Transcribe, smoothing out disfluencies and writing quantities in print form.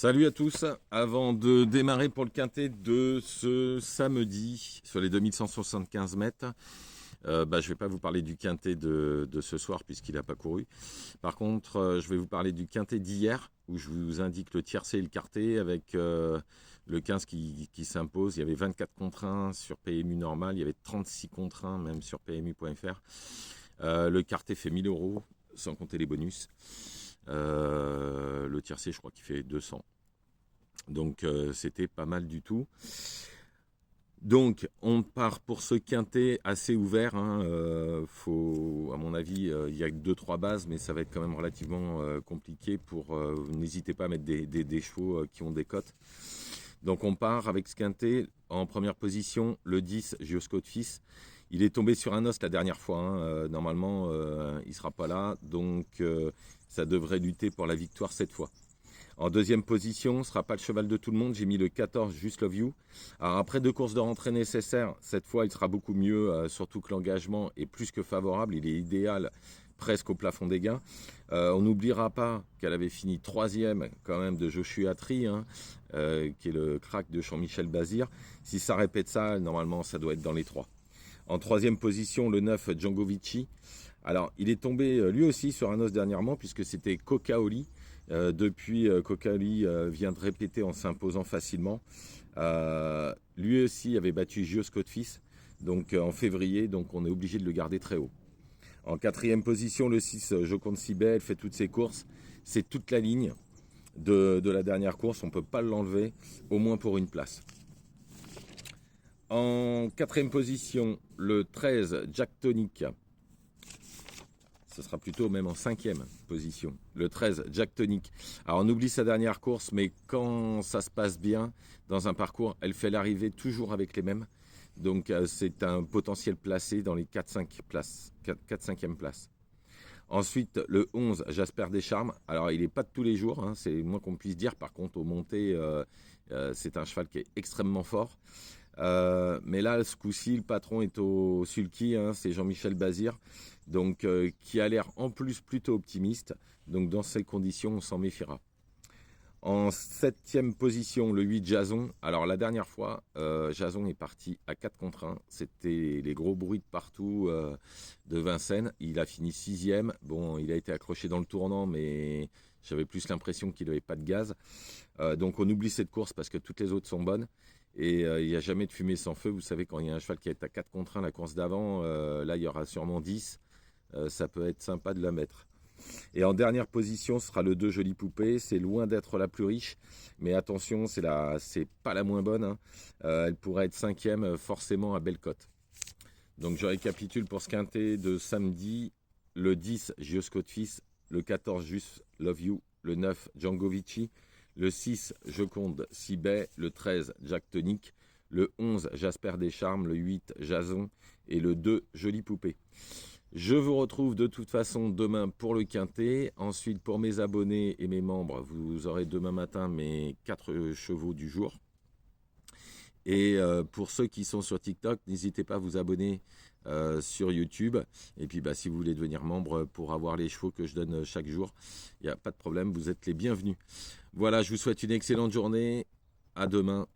Salut à tous. Avant de démarrer pour le quintet de ce samedi sur les 2175 mètres, je ne vais pas vous parler du quintet de ce soir puisqu'il n'a pas couru. Par contre, je vais vous parler du quintet d'hier où je vous indique le tiercé et le quartet avec le 15 qui s'impose. Il y avait 24 contre 1 sur PMU normal, il y avait 36 contre 1 même sur PMU.fr. Le quartet fait 1000 euros sans compter les bonus. Le tiercé, je crois qu'il fait 200. Donc, c'était pas mal du tout. Donc, on part pour ce quintet assez ouvert. À mon avis, il y a que 2-3 bases, mais ça va être quand même relativement compliqué. N'hésitez pas à mettre des chevaux qui ont des cotes. Donc, on part avec ce quintet. En première position, le 10, Giosco de Fils. Il est tombé sur un os la dernière fois. Normalement, il ne sera pas là. Donc, ça devrait lutter pour la victoire cette fois. En deuxième position, ce ne sera pas le cheval de tout le monde. J'ai mis le 14, Just Love You. Alors après 2 courses de rentrée nécessaires, cette fois, il sera beaucoup mieux, surtout que l'engagement est plus que favorable. Il est idéal, presque au plafond des gains. On n'oubliera pas qu'elle avait fini 3e quand même de Joshua Tree, qui est le crack de Jean-Michel Bazir. Si ça répète ça, normalement, ça doit être dans les 3. En troisième position, le 9, Django Vici. Alors, il est tombé lui aussi sur un os dernièrement, puisque c'était Coca-Oli. Depuis, Coca-Oli vient de répéter en s'imposant facilement. Lui aussi avait battu Giosco de Fils donc, en février, donc on est obligé de le garder très haut. En quatrième position, le 6, Joconde Sibet, elle fait toutes ses courses. C'est toute la ligne de la dernière course, on ne peut pas l'enlever, au moins pour une place. En quatrième position, le 13, Jack Tonic. Ce sera plutôt même en 5e position. Le 13, Jack Tonic. Alors on oublie sa dernière course, mais quand ça se passe bien dans un parcours, elle fait l'arrivée toujours avec les mêmes. Donc c'est un potentiel placé dans les 4-5e places. Ensuite, le 11, Jasper Descharmes. Alors il n'est pas de tous les jours, c'est le moins qu'on puisse dire. Par contre, au monté, c'est un cheval qui est extrêmement fort. Mais là, ce coup-ci, le patron est au sulky, c'est Jean-Michel Bazir, donc qui a l'air en plus plutôt optimiste. Donc dans ces conditions, on s'en méfiera. En 7e position, le 8, Jason. Alors la dernière fois, Jason est parti à 4 contre 1. C'était les gros bruits de partout de Vincennes. Il a fini 6e. Bon, il a été accroché dans le tournant, mais j'avais plus l'impression qu'il n'avait pas de gaz. Donc on oublie cette course parce que toutes les autres sont bonnes. Et il n'y a jamais de fumée sans feu. Vous savez, quand il y a un cheval qui est à 4 contre 1, la course d'avant, là, il y aura sûrement 10. Ça peut être sympa de la mettre. Et en dernière position, ce sera le 2, Jolie Poupée. C'est loin d'être la plus riche. Mais attention, c'est pas la moins bonne. Elle pourrait être 5e, forcément à belle cote. Donc je récapitule pour ce quintet de samedi. Le 10, Giosco de Fils. Le 14, Just Love You. Le 9, Django Vici. Le 6, Joconde Sibet, le 13, Jack Tonic, le 11, Jasper Descharmes, le 8, Jason et le 2, Jolie Poupée. Je vous retrouve de toute façon demain pour le quintet. Ensuite, pour mes abonnés et mes membres, vous aurez demain matin mes 4 chevaux du jour. Et pour ceux qui sont sur TikTok, n'hésitez pas à vous abonner sur YouTube. Et puis si vous voulez devenir membre pour avoir les chevaux que je donne chaque jour, il n'y a pas de problème, vous êtes les bienvenus. Voilà, je vous souhaite une excellente journée. À demain.